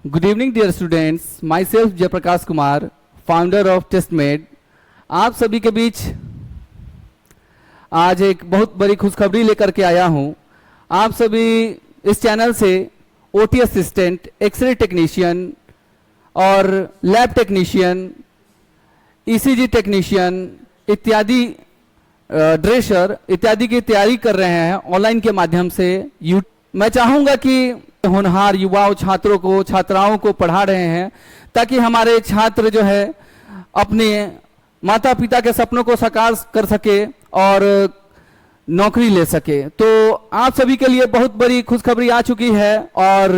Good evening dear students, myself Jayaprakash Kumar, founder of Testmade. आप सभी के बीच आज एक बहुत बड़ी खुशखबरी लेकर के आया हूं। आप सभी इस चैनल से ओटी असिस्टेंट, एक्सरे टेक्नीशियन और लैब टेक्नीशियन, ईसीजी टेक्नीशियन इत्यादि, ड्रेशर इत्यादि की तैयारी कर रहे हैं ऑनलाइन के माध्यम से। मैं चाहूँगा कि होनहार युवाओं, छात्रों को, छात्राओं को पढ़ा रहे हैं ताकि हमारे छात्र जो है अपने माता पिता के सपनों को साकार कर सके और नौकरी ले सके। तो आप सभी के लिए बहुत बड़ी खुशखबरी आ चुकी है और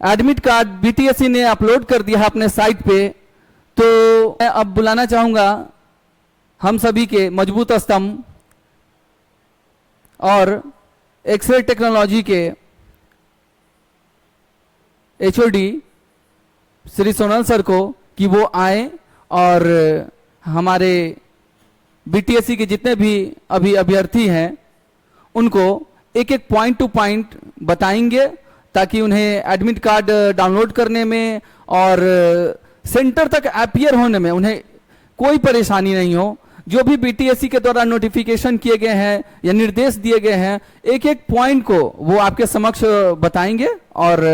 एडमिट कार्ड बीटीएससी ने अपलोड कर दिया है अपने साइट पे। तो मैं अब बुलाना चाहूँगा हम सभी के मजबूत स्तंभ और एक्सरे टेक्नोलॉजी के एचओडी श्री सोनल सर को कि वो आए और हमारे बीटीएससी के जितने भी अभी अभ्यर्थी हैं उनको एक एक पॉइंट टू पॉइंट बताएंगे ताकि उन्हें एडमिट कार्ड डाउनलोड करने में और सेंटर तक अपीयर होने में उन्हें कोई परेशानी नहीं हो। जो भी बीटीएससी के द्वारा नोटिफिकेशन किए गए हैं या निर्देश दिए गए हैं, एक एक पॉइंट को वो आपके समक्ष बताएंगे और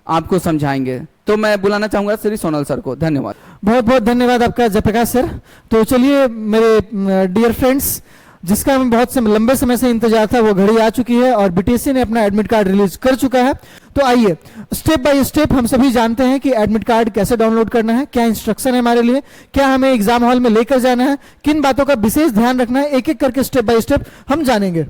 आपको समझाएंगे। तो मैं बुलाना चाहूंगा श्री सोनल सर को। धन्यवाद। बहुत बहुत धन्यवाद आपका जयप्रकाश सर। तो चलिए मेरे डियर फ्रेंड्स, जिसका हमें बहुत लंबे समय से इंतजार था वो घड़ी आ चुकी है और बीटीएससी ने अपना एडमिट कार्ड रिलीज कर चुका है। तो आइए स्टेप बाय स्टेप हम सभी जानते हैं कि एडमिट कार्ड कैसे डाउनलोड करना है, क्या इंस्ट्रक्शन है हमारे लिए, क्या हमें एग्जाम हॉल में लेकर जाना है, किन बातों का विशेष ध्यान रखना है, एक एक करके स्टेप बाय स्टेप हम जानेंगे।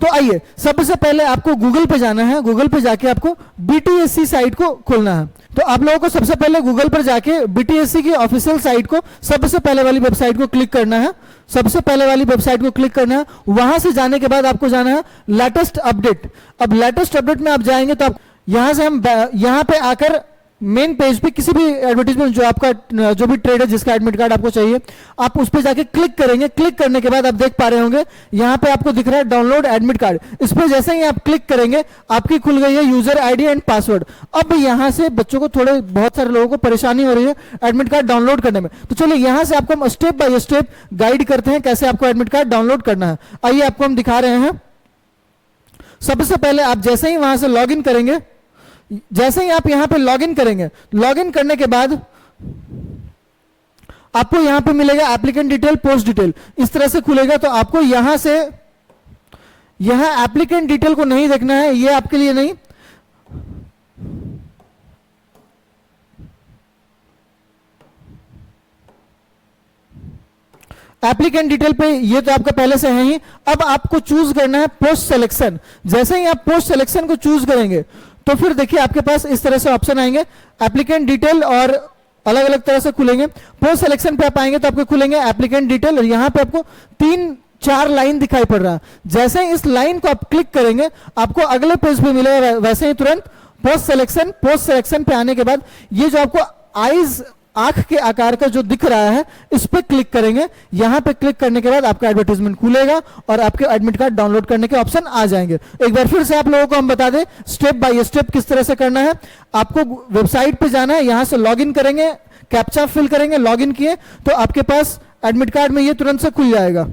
तो आइए सबसे पहले आपको गूगल पे जाना है। गूगल पे जाके आपको बीटीएससी साइट को खोलना है। तो आप लोगों को सबसे पहले गूगल पर जाके बीटीएससी की ऑफिशियल साइट को, सबसे पहले वाली वेबसाइट को क्लिक करना है। सबसे पहले वाली वेबसाइट को क्लिक करना है। वहां से जाने के बाद आपको जाना है लेटेस्ट अपडेट। अब लेटेस्ट अपडेट में आप जाएंगे तो आप यहां से हम यहां पे आकर मेन पेज पे किसी भी एडवर्टीजमेंट जो आपका जो भी ट्रेड है जिसका एडमिट कार्ड आपको चाहिए, आप उस पे जाके क्लिक करेंगे। क्लिक करने के बाद आप देख पा रहे होंगे यहां पे आपको दिख रहा है डाउनलोड एडमिट कार्ड। इस पे जैसे ही आप क्लिक करेंगे आपकी खुल गई है यूजर आईडी एंड पासवर्ड। अब यहां से बच्चों को बहुत सारे लोगों को परेशानी हो रही है एडमिट कार्ड डाउनलोड करने में। तो चलिए यहां से आपको हम स्टेप बाय स्टेप गाइड करते हैं कैसे आपको एडमिट कार्ड डाउनलोड करना है। आइए आपको हम दिखा रहे हैं। सबसे पहले आप जैसे ही वहां से लॉग इन करेंगे, जैसे ही आप यहां पे लॉगिन करेंगे, लॉगिन करने के बाद आपको यहां पे मिलेगा एप्लीकेंट डिटेल, पोस्ट डिटेल, इस तरह से खुलेगा। तो आपको यहां से यहां एप्लीकेंट डिटेल को नहीं देखना है, ये आपके लिए नहीं। एप्लीकेंट डिटेल पे ये तो आपका पहले से है ही। अब आपको चूज करना है पोस्ट सिलेक्शन। जैसे ही आप पोस्ट सिलेक्शन को चूज करेंगे तो फिर देखिए आपके पास इस तरह से ऑप्शन आएंगे, एप्लीकेंट डिटेल और अलग अलग तरह से खुलेंगे। पोस्ट सिलेक्शन पे आप आएंगे तो आपको खुलेंगे एप्लीकेंट डिटेल और यहां पे आपको 3-4 लाइन दिखाई पड़ रहा है। जैसे ही इस लाइन को आप क्लिक करेंगे आपको अगले पेज पे मिलेगा वैसे ही तुरंत पोस्ट सिलेक्शन। पोस्ट सिलेक्शन पे आने के बाद ये जो आपको आईज, आंख के आकार का जो दिख रहा है, इस पे क्लिक करेंगे। यहां पे क्लिक करने के बाद आपका एडवर्टाइजमेंट खुलेगा और आपके एडमिट कार्ड डाउनलोड करने के ऑप्शन आ जाएंगे। एक बार फिर से आप लोगों को हम बता दें स्टेप बाय स्टेप किस तरह से करना है। आपको वेबसाइट पे जाना है, यहां से लॉगिन करेंगे, कैप्चा फिल करेंगे, लॉगिन किए तो आपके पास एडमिट कार्ड में ये तुरंत से खुल जाएगा।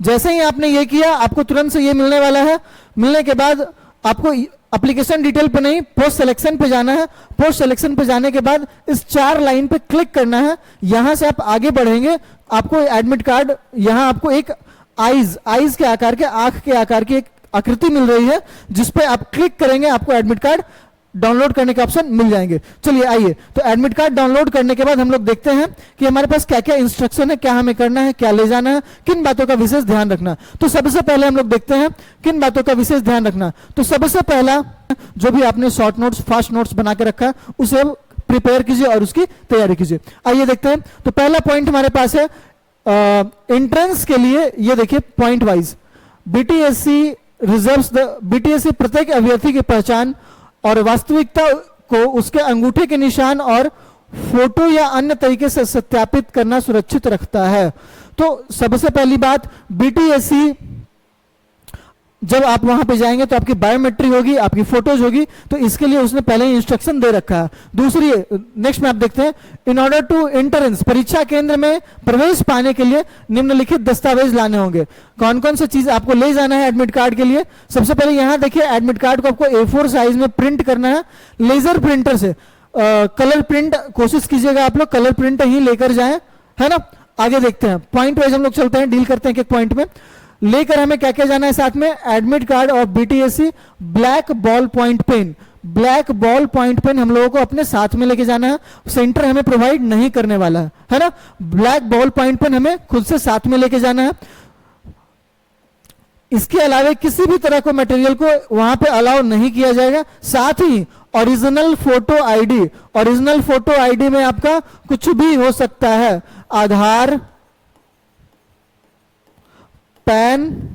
जैसे ही आपने ये किया आपको तुरंत से ये मिलने वाला है। मिलने के बाद आपको एप्लीकेशन डिटेल पे नहीं, पोस्ट सिलेक्शन पे जाना है। पोस्ट सिलेक्शन पे जाने के बाद इस 4 लाइन पे क्लिक करना है। यहां से आप आगे बढ़ेंगे, आपको एडमिट कार्ड, यहां आपको एक आईज के आकार के, आंख के आकार की एक आकृति मिल रही है जिस पे आप क्लिक करेंगे, आपको एडमिट कार्ड डाउनलोड करने के ऑप्शन मिल जाएंगे। चलिए आइए, तो एडमिट कार्ड डाउनलोड करने के बाद हम लोग देखते हैं कि हमारे पास क्या क्या इंस्ट्रक्शन है, क्या हमें करना है, क्या ले जाना है, किन बातों का विशेष ध्यान रखना। तो सबसे पहले हम लोग देखते हैं किन बातों का विशेष ध्यान रखना। तो सबसे पहला, जो भी आपने शॉर्ट नोट्स, फास्ट नोट्स बना के रखा है उसे प्रिपेयर कीजिए और उसकी तैयारी कीजिए। आइए देखते हैं। तो पहला पॉइंट हमारे पास है एंट्रेंस के लिए। ये देखिए point wise BTSC reserves the, BTSC प्रत्येक अभ्यर्थी की पहचान और वास्तविकता को उसके अंगूठे के निशान और फोटो या अन्य तरीके से सत्यापित करना सुरक्षित रखता है। तो सबसे पहली बात, बीटीएससी जब आप वहां पे जाएंगे तो आपकी बायोमेट्री होगी, आपकी फोटोज होगी, तो इसके लिए उसने पहले ही इंस्ट्रक्शन दे रखा है। दूसरी, नेक्स्ट में आप देखते हैं, इन ऑर्डर टू एंट्रेंस, परीक्षा केंद्र में प्रवेश पाने के लिए निम्नलिखित दस्तावेज लाने होंगे। कौन कौन सी चीज आपको ले जाना है एडमिट कार्ड के लिए? सबसे पहले यहां देखिए, एडमिट कार्ड को आपको A4 साइज में प्रिंट करना है लेजर प्रिंटर से। कलर प्रिंट कोशिश कीजिएगा आप लोग कलर प्रिंट ही लेकर जाएं, है ना। आगे देखते हैं, पॉइंट वाइज हम लोग चलते हैं, डील करते हैं एक एक पॉइंट में। लेकर हमें क्या क्या जाना है साथ में? एडमिट कार्ड और BTSC black ball point pen. Black ball point pen हम लोगों को अपने साथ में लेके जाना है, सेंटर हमें प्रोवाइड नहीं करने वाला है ना। ब्लैक बॉल पॉइंट पेन हमें खुद से साथ में लेके जाना है। इसके अलावा किसी भी तरह को मटेरियल को वहां पे अलाउ नहीं किया जाएगा। साथ ही original photo ID, original photo ID में आपका कुछ भी हो सकता है, आधार, पैन,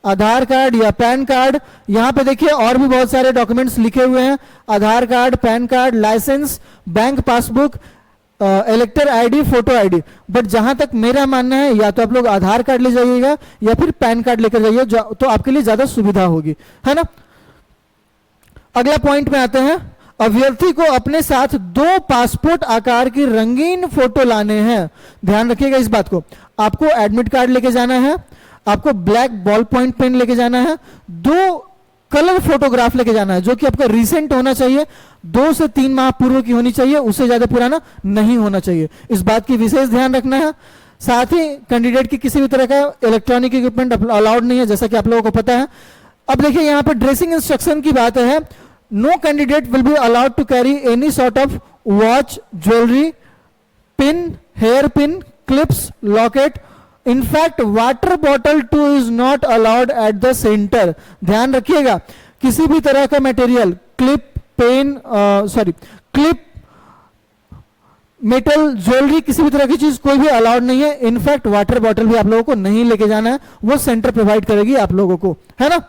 आधार कार्ड या पैन कार्ड। यहां पे देखिए और भी बहुत सारे डॉक्यूमेंट्स लिखे हुए हैं, Aadhaar card, PAN card, license, bank passbook, elector ID, photo ID. But जहां तक मेरा मानना है, या तो आप लोग आधार कार्ड ले जाइएगा या फिर पैन कार्ड लेकर जाइए, तो आपके लिए ज्यादा सुविधा होगी, है ना। अगला पॉइंट में आते हैं, अभ्यर्थी को अपने साथ 2 पासपोर्ट आकार की रंगीन फोटो लाने हैं। ध्यान रखिएगा इस बात को, आपको एडमिट कार्ड लेके जाना है, आपको ब्लैक बॉल पॉइंट पेन लेके जाना है, 2 कलर फोटोग्राफ लेके जाना है जो कि आपका रिसेंट होना चाहिए, 2 से 3 माह पूर्व की होनी चाहिए, उससे ज्यादा पुराना नहीं होना चाहिए। इस बात की विशेष ध्यान रखना है। साथ ही कैंडिडेट की किसी भी तरह का इलेक्ट्रॉनिक इक्विपमेंट अलाउड नहीं है, जैसा कि आप लोगों को पता है। अब देखिए यहां पर ड्रेसिंग इंस्ट्रक्शन की बात है, no candidate will be allowed to carry any sort of watch, jewellery, pin, hair pin, clips, locket. In fact water bottle too is not allowed at the centre. ध्यान रखिएगा, किसी भी तरह का material, clip, pen, clip, metal, jewellery, किसी भी तरह की चीज कोई भी अलाउड नहीं है। इनफैक्ट वाटर बॉटल भी आप लोगों को नहीं लेके जाना है, वो सेंटर प्रोवाइड करेगी आप लोगों को, है ना।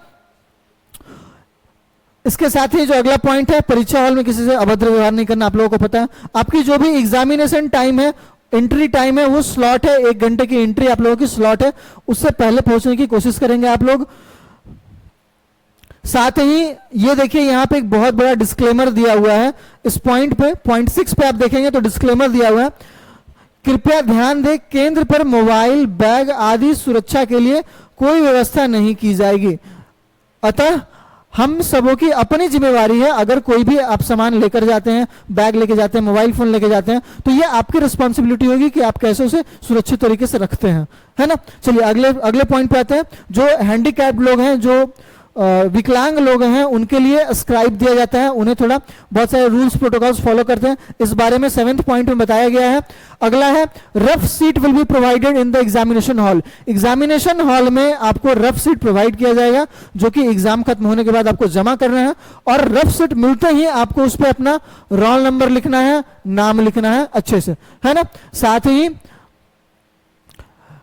इसके साथ ही जो अगला पॉइंट है, परीक्षा हॉल में किसी से अभद्र व्यवहार नहीं करना, आप लोगों को पता है। आपकी जो भी एग्जामिनेशन टाइम है, एंट्री टाइम है, वो स्लॉट है, 1 घंटे की एंट्री आप लोगों की स्लॉट है, उससे पहले पहुंचने की कोशिश करेंगे आप लोग। साथ ही ये देखिए यहां पे एक बहुत बड़ा डिस्क्लेमर दिया हुआ है इस पॉइंट पे, पॉइंट 6 पे आप देखेंगे तो डिस्क्लेमर दिया हुआ है, कृपया ध्यान दें, केंद्र पर मोबाइल, बैग आदि सुरक्षा के लिए कोई व्यवस्था नहीं की जाएगी। अतः हम सबों की अपनी जिम्मेवारी है, अगर कोई भी आप सामान लेकर जाते हैं, बैग लेके जाते हैं, मोबाइल फोन लेके जाते हैं, तो ये आपकी रिस्पॉन्सिबिलिटी होगी कि आप कैसे उसे सुरक्षित तरीके से रखते हैं, है ना। चलिए अगले पॉइंट पे आते हैं। जो हैंडीकैप्ड लोग हैं, जो विकलांग लोग हैं, उनके लिए स्क्राइब दिया जाता है, उन्हें थोड़ा बहुत सारे रूल्स प्रोटोकॉल्स फॉलो करते हैं, इस बारे में 7th पॉइंट में बताया गया है। अगला है, rough seat will be provided in the examination hall. Examination hall में आपको रफ सीट प्रोवाइड किया जाएगा, जो कि एग्जाम खत्म होने के बाद आपको जमा करना है, और रफ सीट मिलते ही आपको उस पर अपना रोल नंबर लिखना है, नाम लिखना है अच्छे से, है ना। साथ ही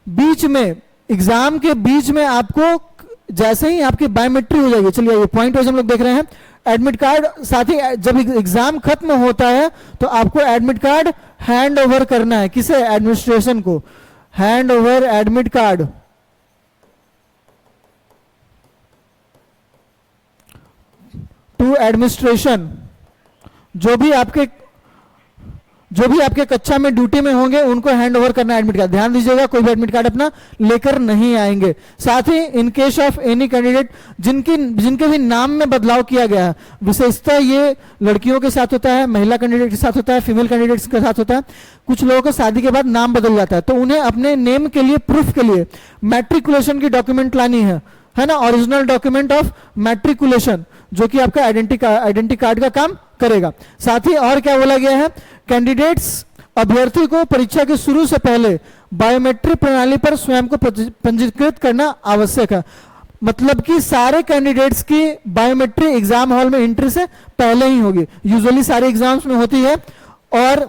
बीच में, एग्जाम के बीच में आपको जैसे ही आपकी बायोमेट्री हो जाएगी, चलिए ये पॉइंट वाइज हम लोग देख रहे हैं, एडमिट कार्ड, साथ ही जब एग्जाम खत्म होता है तो आपको एडमिट कार्ड हैंड ओवर करना है, किसे? एडमिनिस्ट्रेशन को। Hand over admit card to administration. जो भी आपके कक्षा में ड्यूटी में होंगे उनको हैंड ओवर करना है एडमिट कार्ड। ध्यान दीजिएगा, कोई भी एडमिट कार्ड अपना लेकर नहीं आएंगे। साथ ही in case of any candidate जिनके भी नाम में बदलाव किया गया है, विशेषतः ये लड़कियों के साथ होता है, महिला कैंडिडेट के साथ होता है, फीमेल कैंडिडेट्स के साथ होता है, कुछ लोगों को शादी के बाद नाम बदल जाता है, तो उन्हें अपने नेम के लिए, प्रूफ के लिए मैट्रिकुलेशन की डॉक्यूमेंट लानी है ना, ओरिजिनल डॉक्यूमेंट ऑफ मैट्रिकुलेशन, जो कि आपका आइडेंटिटी कार्ड का काम करेगा। साथ ही और क्या बोला गया है, कैंडिडेट्स, अभ्यर्थी को परीक्षा के शुरू से पहले बायोमेट्रिक प्रणाली पर स्वयं को पंजीकृत करना आवश्यक है। मतलब कि सारे कैंडिडेट्स की बायोमेट्रिक एग्जाम हॉल में एंट्री से पहले ही होगी, यूजुअली सारे एग्जाम्स में होती है। और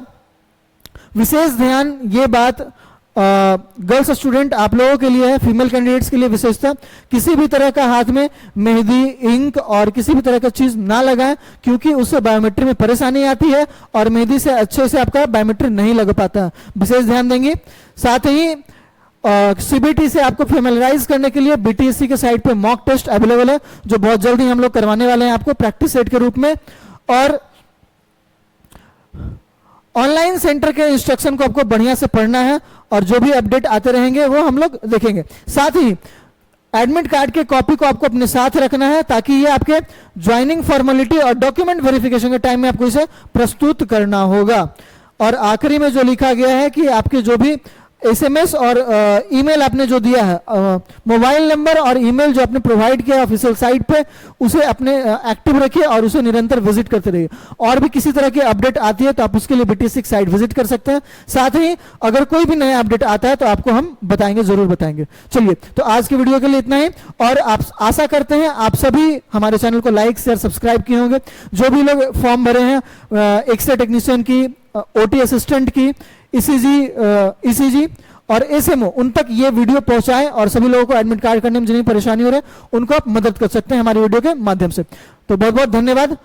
विशेष ध्यान ये बात गर्ल्स स्टूडेंट आप लोगों के लिए है, फीमेल कैंडिडेट्स के लिए विशेषता, किसी भी तरह का हाथ में मेहंदी, इंक और किसी भी तरह का चीज ना लगाएं, क्योंकि उससे बायोमेट्रिक में परेशानी आती है और मेहंदी से अच्छे से आपका बायोमेट्रिक नहीं लग पाता, विशेष ध्यान देंगे। साथ ही सीबीटी से आपको फेमिलराइज करने के लिए बीटीएससी के साइट पे मॉक टेस्ट अवेलेबल है, जो बहुत जल्दी हम लोग करवाने वाले हैं आपको प्रैक्टिस सेट के रूप में। और ऑनलाइन सेंटर के इंस्ट्रक्शन को आपको बढ़िया से पढ़ना है और जो भी अपडेट आते रहेंगे वो हम लोग देखेंगे। साथ ही एडमिट कार्ड के कॉपी को आपको अपने साथ रखना है ताकि ये आपके ज्वाइनिंग फॉर्मेलिटी और डॉक्यूमेंट वेरिफिकेशन के टाइम में आपको इसे प्रस्तुत करना होगा। और आखिरी में जो लिखा गया है कि आपके जो भी एसएमएस और ईमेल आपने जो दिया है, मोबाइल नंबर और ईमेल जो आपने प्रोवाइड किया ऑफिशियल साइट पे, उसे अपने एक्टिव रखिए और उसे निरंतर विजिट करते रहिए। और भी किसी तरह की अपडेट आती है तो आप उसके लिए बीटीएससी साइट विजिट कर सकते हैं। साथ ही अगर कोई भी नया अपडेट आता है तो आपको हम बताएंगे, जरूर बताएंगे। चलिए, तो आज की वीडियो के लिए इतना ही, और आप आशा करते हैं आप सभी हमारे चैनल को लाइक शेयर सब्सक्राइब किए होंगे। जो भी लोग फॉर्म भरे हैं एक्सरे टेक्नीशियन की, ओटी असिस्टेंट की, ईसीजी और एसएमओ, उन तक ये वीडियो पहुंचाएं और सभी लोगों को एडमिट कार्ड करने में जितनी परेशानी हो रही है उनको आप मदद कर सकते हैं हमारी वीडियो के माध्यम से। तो बहुत बहुत धन्यवाद।